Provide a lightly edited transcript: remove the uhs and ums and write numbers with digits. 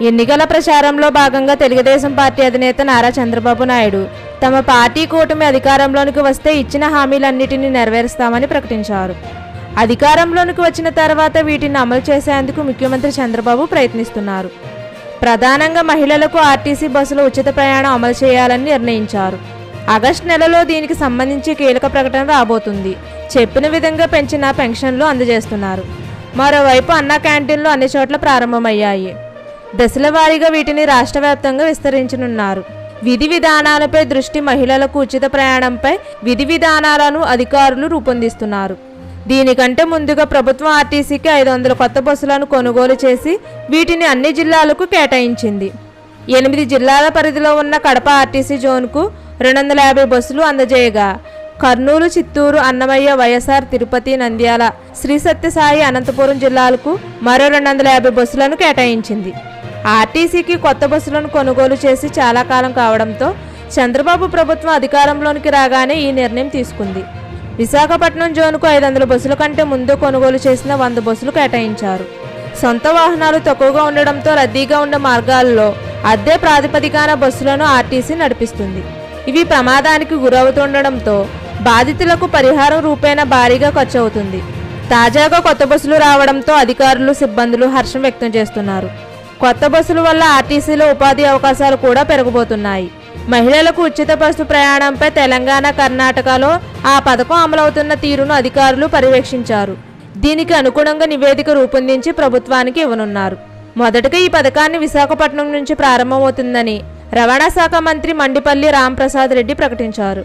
ఎన్నికల ప్రచారంలో భాగంగా తెలుగుదేశం పార్టీ అధినేత నారా చంద్రబాబు నాయుడు తమ పార్టీ కూటమి అధికారంలోనికి వస్తే ఇచ్చిన హామీలన్నిటినీ నెరవేరుస్తామని ప్రకటించారు. అధికారంలోనికి వచ్చిన తర్వాత వీటిని అమలు చేసేందుకు ముఖ్యమంత్రి చంద్రబాబు ప్రయత్నిస్తున్నారు. ప్రధానంగా మహిళలకు ఆర్టీసీ బస్సులో ఉచిత ప్రయాణం అమలు చేయాలని నిర్ణయించారు. ఆగస్టు నెలలో దీనికి సంబంధించి కీలక ప్రకటన రాబోతుంది. చెప్పిన విధంగా పెంచిన పెన్షన్లు అందజేస్తున్నారు. మరోవైపు అన్నా క్యాంటీన్లు అన్ని చోట్ల ప్రారంభమయ్యాయి. దశల వారీగా వీటిని రాష్ట్ర వ్యాప్తంగా విస్తరించనున్నారు. విధి విధానాలపై దృష్టి మహిళలకు ఉచిత ప్రయాణంపై విధి విధానాలను అధికారులు రూపొందిస్తున్నారు. దీనికంటే ముందుగా ప్రభుత్వం ఆర్టీసీకి 500 కొత్త బస్సులను కొనుగోలు చేసి వీటిని అన్ని జిల్లాలకు కేటాయించింది. 8 జిల్లాల పరిధిలో ఉన్న కడప ఆర్టీసీ జోన్కు 250 బస్సులు అందజేయగా కర్నూలు, చిత్తూరు, అన్నమయ్య, వైఎస్ఆర్, తిరుపతి, నంద్యాల, శ్రీ సత్యసాయి, అనంతపురం జిల్లాలకు మరో 250 బస్సులను కేటాయించింది. ఆర్టీసీకి కొత్త బస్సులను కొనుగోలు చేసి చాలా కాలం కావడంతో చంద్రబాబు ప్రభుత్వం అధికారంలోనికి రాగానే ఈ నిర్ణయం తీసుకుంది. విశాఖపట్నం జోన్కు 500 బస్సుల కంటే ముందు కొనుగోలు చేసిన 100 బస్సులు కేటాయించారు. సొంత వాహనాలు తక్కువగా ఉండడంతో రద్దీగా ఉన్న మార్గాల్లో అద్దె ప్రాతిపదికన బస్సులను ఆర్టీసీ నడిపిస్తుంది. ఇవి ప్రమాదానికి గురవుతుండడంతో బాధితులకు పరిహారం రూపేణా భారీగా ఖర్చు అవుతుంది. తాజాగా కొత్త బస్సులు రావడంతో అధికారులు, సిబ్బందులు హర్షం వ్యక్తం చేస్తున్నారు. కొత్త బస్సుల వల్ల ఆర్టీసీలో ఉపాధి అవకాశాలు కూడా పెరగబోతున్నాయి. మహిళలకు ఉచిత బస్సు ప్రయాణంపై తెలంగాణ, కర్ణాటకలో ఆ పథకం అమలవుతున్న తీరును అధికారులు పర్యవేక్షించారు. దీనికి అనుగుణంగా నివేదిక రూపొందించి ప్రభుత్వానికి ఇవ్వనున్నారు. మొదటగా ఈ పథకాన్ని విశాఖపట్నం నుంచి ప్రారంభమవుతుందని రవాణా శాఖ మంత్రి మండిపల్లి రాంప్రసాద్ రెడ్డి ప్రకటించారు.